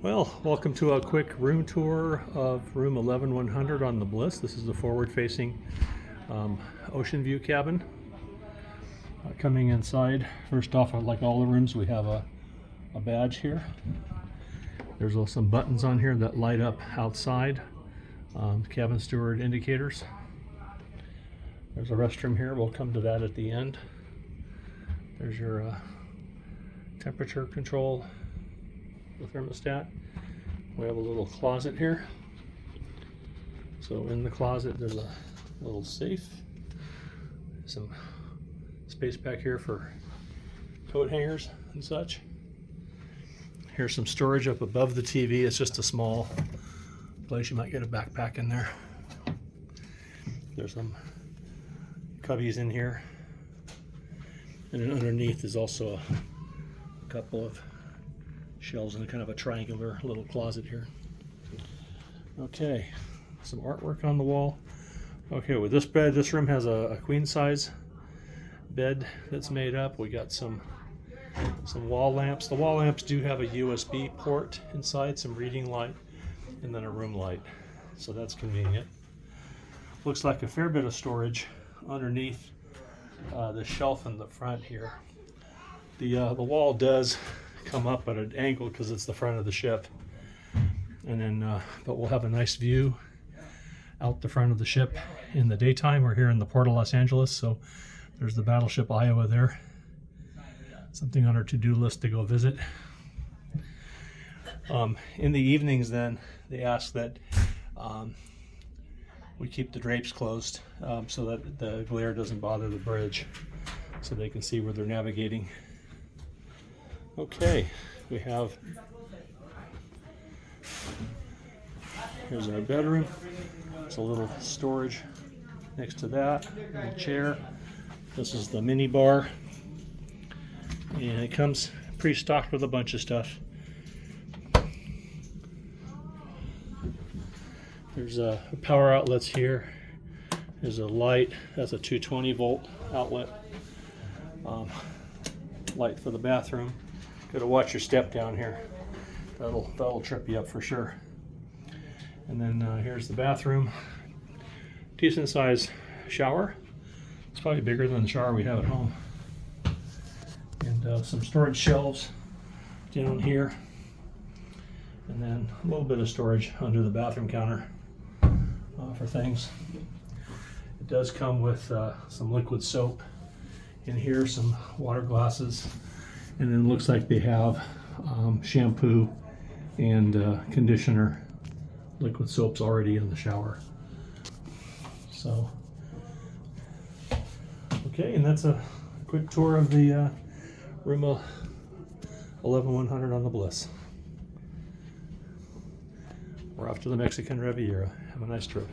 Well, welcome to a quick room tour of room 11100 on the Bliss. This is the forward-facing ocean view cabin. Coming inside, first off, like all the rooms, we have a badge here. There's also some buttons on here that light up outside, cabin steward indicators. There's a restroom here. We'll come to that at the end. There's your temperature control, the thermostat. We have a little closet here. So in the closet there's a little safe, some space back here for coat hangers and such. Here's some storage up above the TV. It's just a small place. You might get a backpack in there. There's some cubbies in here, and then underneath is also a couple of shelves and kind of a triangular little closet here. Okay, some artwork on the wall. Okay, with this bed, this room has a queen size bed that's made up. We got some wall lamps. The wall lamps do have a USB port inside, some reading light, and then a room light, so that's convenient. Looks like a fair bit of storage underneath the shelf in the front here. The wall does come up at an angle because it's the front of the ship, and then but we'll have a nice view out the front of the ship in the daytime. We're here in the Port of Los Angeles, so there's the battleship Iowa there, something on our to-do list to go visit. In the evenings then they ask that we keep the drapes closed so that the glare doesn't bother the bridge, so they can see where they're navigating. Okay, here's our bedroom. It's a little storage next to that, a little chair. This is the mini bar, and it comes pre-stocked with a bunch of stuff. There's power outlets here. There's a light. That's a 220 volt outlet. Light for the bathroom. Got to watch your step down here. That'll trip you up for sure. And then here's the bathroom. Decent size shower. It's probably bigger than the shower we have at home. And some storage shelves down here. And then a little bit of storage under the bathroom counter for things. It does come with some liquid soap in here, some water glasses, and then it looks like they have shampoo and conditioner, liquid soaps already in the shower. So, okay, and that's a quick tour of the room 11100 on the Bliss. We're off to the Mexican Riviera. Have a nice trip.